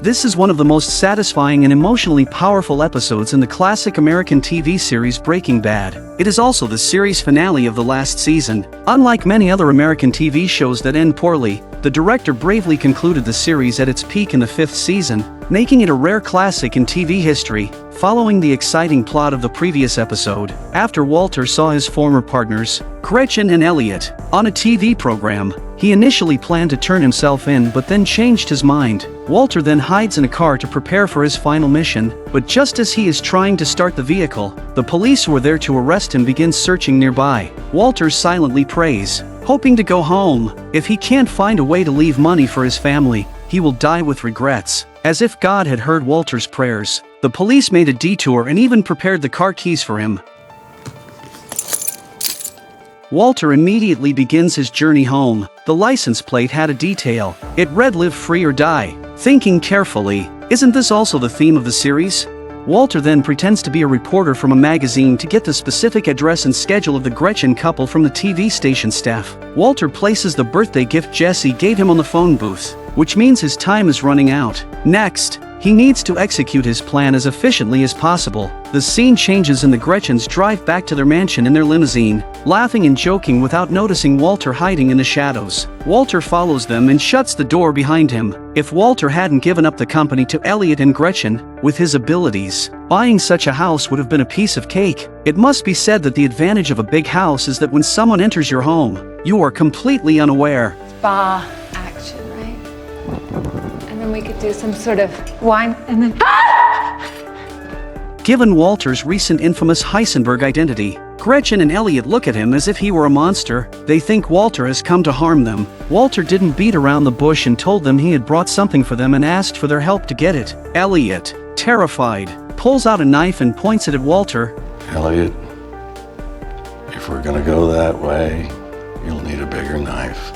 This is one of the most satisfying and emotionally powerful episodes in the classic American TV series Breaking Bad. It is also the series finale of the last season. Unlike many other American TV shows that end poorly, the director bravely concluded the series at its peak in the 5th season, making it a rare classic in TV history. Following the exciting plot of the previous episode, after Walter saw his former partners, Gretchen and Elliot, on a TV program, he initially planned to turn himself in but then changed his mind. Walter then hides in a car to prepare for his final mission, but just as he is trying to start the vehicle, the police who are there to arrest him begin searching nearby. Walter silently prays, hoping to go home. If he can't find a way to leave money for his family, he will die with regrets. As if God had heard Walter's prayers, the police made a detour and even prepared the car keys for him. Walter immediately begins his journey home. The license plate had a detail. It read "Live free or die." Thinking carefully, isn't this also the theme of the series? Walter then pretends to be a reporter from a magazine to get the specific address and schedule of the Gretchen couple from the TV station staff. Walter places the birthday gift Jesse gave him on the phone booth, which means his time is running out. Next, he needs to execute his plan as efficiently as possible. The scene changes and the Gretchens drive back to their mansion in their limousine, laughing and joking without noticing Walter hiding in the shadows. Walter follows them and shuts the door behind him. If Walter hadn't given up the company to Elliot and Gretchen, with his abilities, buying such a house would have been a piece of cake. It must be said that the advantage of a big house is that when someone enters your home, you are completely unaware. Spa action, right? And then we could do some sort of wine and then... Given Walter's recent infamous Heisenberg identity, Gretchen and Elliot look at him as if he were a monster. They think Walter has come to harm them. Walter didn't beat around the bush and told them he had brought something for them and asked for their help to get it. Elliot, terrified, pulls out a knife and points it at Walter. Elliot, if we're gonna go that way, you'll need a bigger knife.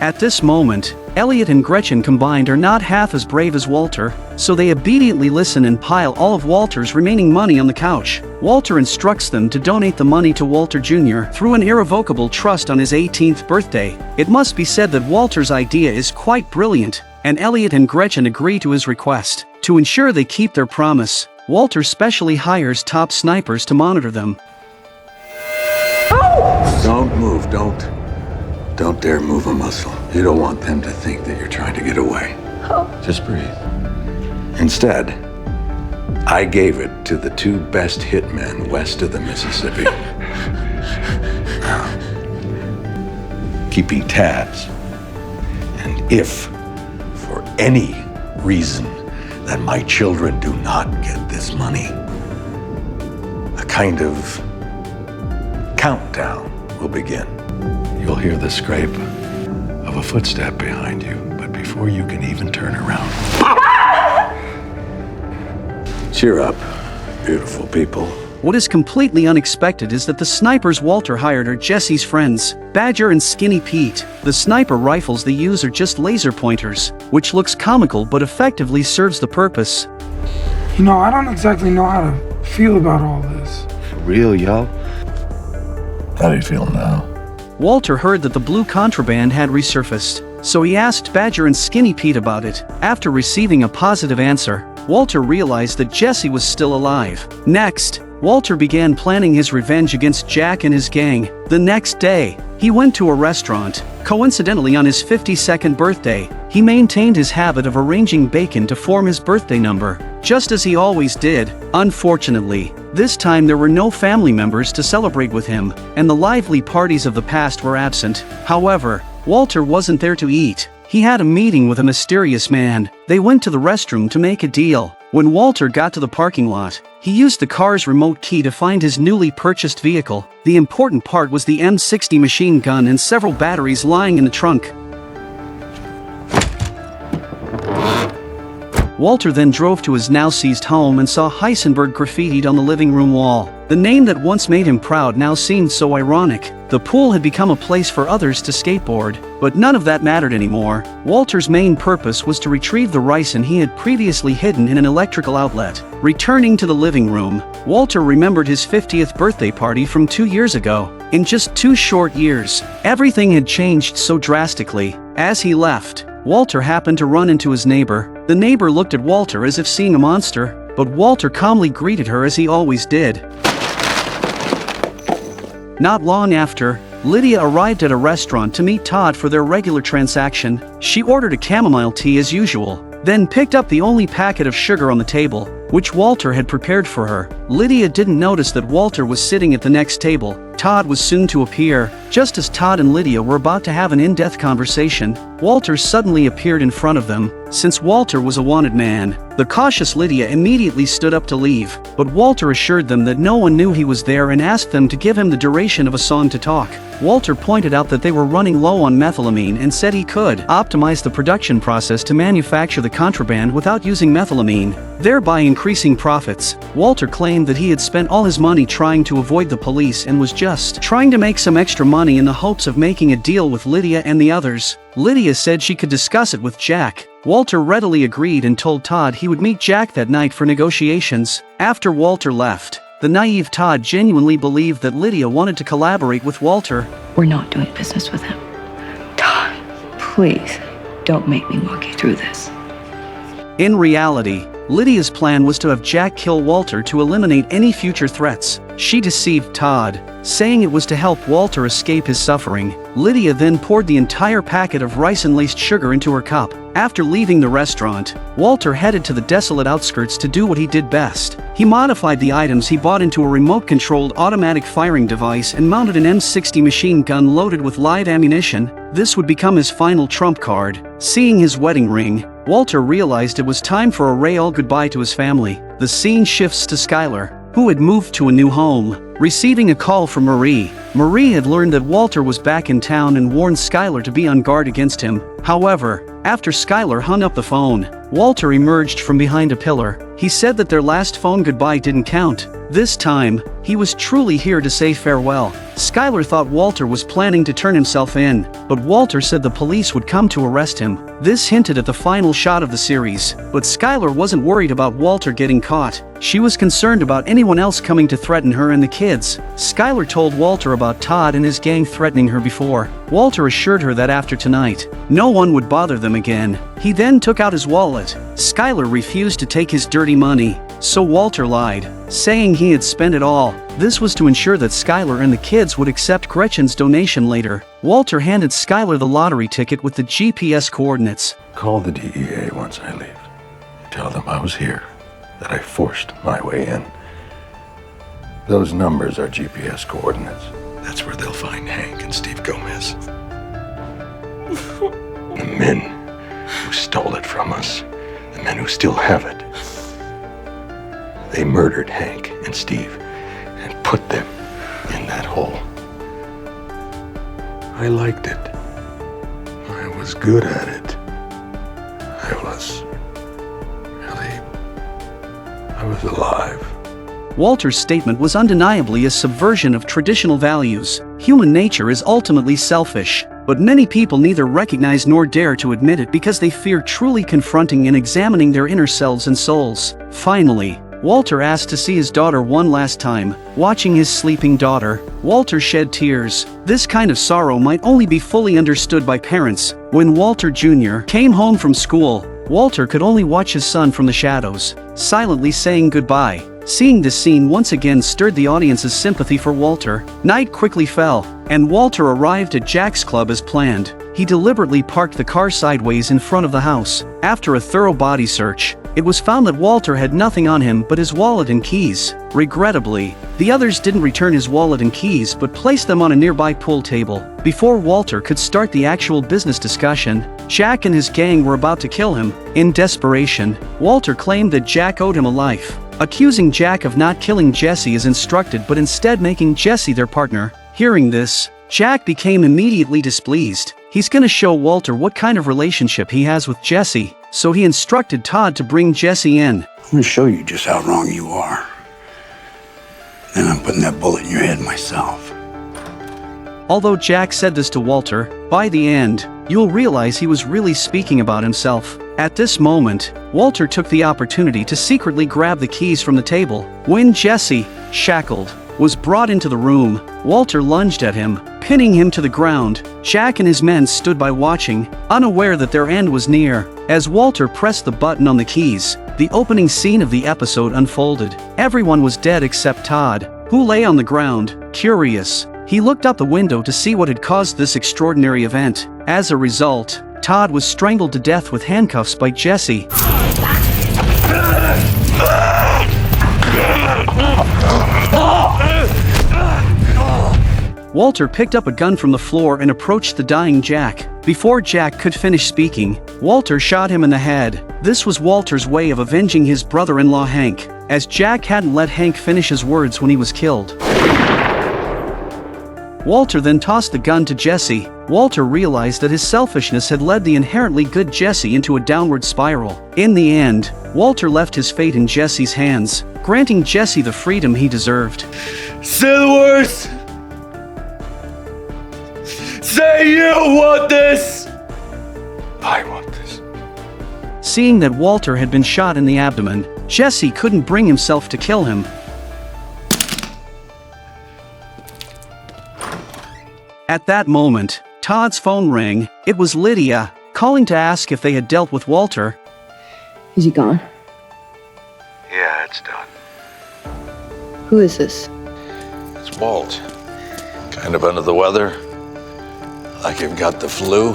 At this moment, Elliot and Gretchen combined are not half as brave as Walter, so they obediently listen and pile all of Walter's remaining money on the couch. Walter instructs them to donate the money to Walter Jr. through an irrevocable trust on his 18th birthday. It must be said that Walter's idea is quite brilliant, and Elliot and Gretchen agree to his request. To ensure they keep their promise, Walter specially hires top snipers to monitor them. Don't move, don't dare move a muscle. You don't want them to think that you're trying to get away. Just breathe. Instead, I gave it to the 2 best hitmen west of the Mississippi. Now, keeping tabs. And if, for any reason, that my children do not get this money, a kind of countdown will begin. You'll hear the scrape of a footstep behind you, but before you can even turn around. Cheer up, beautiful people. What is completely unexpected is that the snipers Walter hired are Jesse's friends, Badger and Skinny Pete. The sniper rifles they use are just laser pointers, which looks comical but effectively serves the purpose. You know, I don't exactly know how to feel about all this. For real, yo? How do you feel now? Walter heard that the blue contraband had resurfaced, so he asked Badger and Skinny Pete about it. After receiving a positive answer, Walter realized that Jesse was still alive. Next, Walter began planning his revenge against Jack and his gang. The next day, he went to a restaurant. Coincidentally, on his 52nd birthday, he maintained his habit of arranging bacon to form his birthday number, just as he always did. Unfortunately, this time there were no family members to celebrate with him, and the lively parties of the past were absent. However, Walter wasn't there to eat. He had a meeting with a mysterious man. They went to the restroom to make a deal. When Walter got to the parking lot, he used the car's remote key to find his newly purchased vehicle. The important part was the M60 machine gun and several batteries lying in the trunk. Walter then drove to his now-seized home and saw Heisenberg graffitied on the living room wall. The name that once made him proud now seemed so ironic. The pool had become a place for others to skateboard, but none of that mattered anymore. Walter's main purpose was to retrieve the ricin he had previously hidden in an electrical outlet. Returning to the living room, Walter remembered his 50th birthday party from 2 years ago. In just 2 short years, everything had changed so drastically. As he left, Walter happened to run into his neighbor. The neighbor looked at Walter as if seeing a monster, but Walter calmly greeted her as he always did. Not long after, Lydia arrived at a restaurant to meet Todd for their regular transaction. She ordered a chamomile tea as usual, then picked up the only packet of sugar on the table, which Walter had prepared for her. Lydia didn't notice that Walter was sitting at the next table. Todd was soon to appear. Just as Todd and Lydia were about to have an in-depth conversation, Walter suddenly appeared in front of them. Since Walter was a wanted man, the cautious Lydia immediately stood up to leave, but Walter assured them that no one knew he was there and asked them to give him the duration of a song to talk. Walter pointed out that they were running low on methylamine and said he could optimize the production process to manufacture the contraband without using methylamine, thereby increasing profits. Walter claimed that he had spent all his money trying to avoid the police and was just trying to make some extra money in the hopes of making a deal with Lydia and the others. Lydia said she could discuss it with Jack. Walter readily agreed and told Todd he would meet Jack that night for negotiations. After Walter left, the naive Todd genuinely believed that Lydia wanted to collaborate with Walter. We're not doing business with him. Todd, please, don't make me walk you through this. In reality, Lydia's plan was to have Jack kill Walter to eliminate any future threats. She deceived Todd, saying it was to help Walter escape his suffering. Lydia then poured the entire packet of rice-and-laced sugar into her cup. After leaving the restaurant, Walter headed to the desolate outskirts to do what he did best. He modified the items he bought into a remote-controlled automatic firing device and mounted an M60 machine gun loaded with live ammunition. This would become his final trump card. Seeing his wedding ring, Walter realized it was time for a real goodbye to his family. The scene shifts to Skylar, who had moved to a new home, receiving a call from Marie. Marie had learned that Walter was back in town and warned Skylar to be on guard against him. However, after Skylar hung up the phone, Walter emerged from behind a pillar. He said that their last phone goodbye didn't count. This time, he was truly here to say farewell. Skylar thought Walter was planning to turn himself in, but Walter said the police would come to arrest him. This hinted at the final shot of the series, but Skylar wasn't worried about Walter getting caught. She was concerned about anyone else coming to threaten her and the kids. Skylar told Walter about Todd and his gang threatening her before. Walter assured her that after tonight, no one would bother them again. He then took out his wallet. Skylar refused to take his dirty money, so Walter lied, saying he had spent it all. This was to ensure that Skylar and the kids would accept Gretchen's donation later. Walter handed Skylar the lottery ticket with the GPS coordinates. Call the DEA once I leave. Tell them I was here, that I forced my way in. Those numbers are GPS coordinates. That's where they'll find Hank and Steve Gomez. The men who stole it from us, the men who still have it. They murdered Hank and Steve and put them in that hole. I liked it. I was good at it. I was alive. Walter's statement was undeniably a subversion of traditional values. Human nature is ultimately selfish, but many people neither recognize nor dare to admit it because they fear truly confronting and examining their inner selves and souls. Finally, Walter asked to see his daughter one last time. Watching his sleeping daughter, Walter shed tears. This kind of sorrow might only be fully understood by parents. When Walter Jr. came home from school, Walter could only watch his son from the shadows, silently saying goodbye. Seeing this scene once again stirred the audience's sympathy for Walter. Night quickly fell, and Walter arrived at Jack's club as planned. He deliberately parked the car sideways in front of the house. After a thorough body search, it was found that Walter had nothing on him but his wallet and keys. Regrettably, the others didn't return his wallet and keys but placed them on a nearby pool table. Before Walter could start the actual business discussion, Jack and his gang were about to kill him. In desperation, Walter claimed that Jack owed him a life, accusing Jack of not killing Jesse as instructed but instead making Jesse their partner. Hearing this, Jack became immediately displeased. He's gonna show Walter what kind of relationship he has with Jesse, so he instructed Todd to bring Jesse in. I'm gonna show you just how wrong you are. Then I'm putting that bullet in your head myself. Although Jack said this to Walter, by the end, you'll realize he was really speaking about himself. At this moment, Walter took the opportunity to secretly grab the keys from the table. When Jesse, shackled, was brought into the room, Walter lunged at him, pinning him to the ground. Jack and his men stood by watching, unaware that their end was near. As Walter pressed the button on the keys, the opening scene of the episode unfolded. Everyone was dead except Todd, who lay on the ground, curious. He looked out the window to see what had caused this extraordinary event. As a result, Todd was strangled to death with handcuffs by Jesse. Walter picked up a gun from the floor and approached the dying Jack. Before Jack could finish speaking, Walter shot him in the head. This was Walter's way of avenging his brother-in-law Hank, as Jack hadn't let Hank finish his words when he was killed. Walter then tossed the gun to Jesse. Walter realized that his selfishness had led the inherently good Jesse into a downward spiral. In the end, Walter left his fate in Jesse's hands, granting Jesse the freedom he deserved. Say the words! Say you want this! I want this. Seeing that Walter had been shot in the abdomen, Jesse couldn't bring himself to kill him. At that moment, Todd's phone rang. It was Lydia, calling to ask if they had dealt with Walter. Is he gone? Yeah, it's done. Who is this? It's Walt. Kind of under the weather. Like you've got the flu.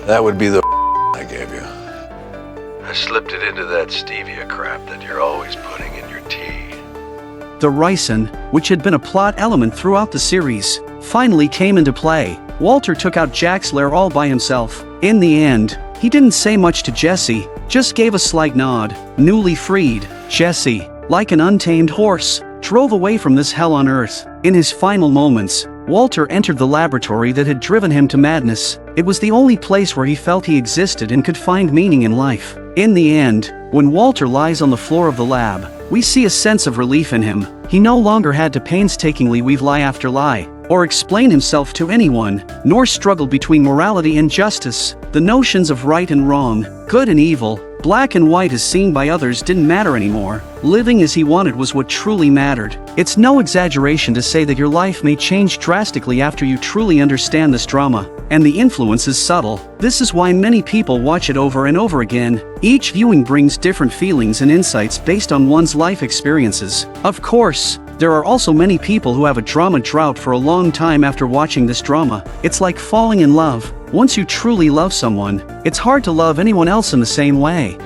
That would be the I gave you. I slipped it into that stevia crap that you're always putting in your tea. The ricin, which had been a plot element throughout the series, finally came into play. Walter took out Jack's lair all by himself. In the end, he didn't say much to Jesse, just gave a slight nod. Newly freed, Jesse, like an untamed horse, drove away from this hell on earth. In his final moments, Walter entered the laboratory that had driven him to madness. It was the only place where he felt he existed and could find meaning in life. In the end, when Walter lies on the floor of the lab, we see a sense of relief in him. He no longer had to painstakingly weave lie after lie, or explain himself to anyone, nor struggle between morality and justice. The notions of right and wrong, good and evil, black and white as seen by others didn't matter anymore. Living as he wanted was what truly mattered. It's no exaggeration to say that your life may change drastically after you truly understand this drama, and the influence is subtle. This is why many people watch it over and over again. Each viewing brings different feelings and insights based on one's life experiences. Of course, there are also many people who have a drama drought for a long time after watching this drama. It's like falling in love. Once you truly love someone, it's hard to love anyone else in the same way.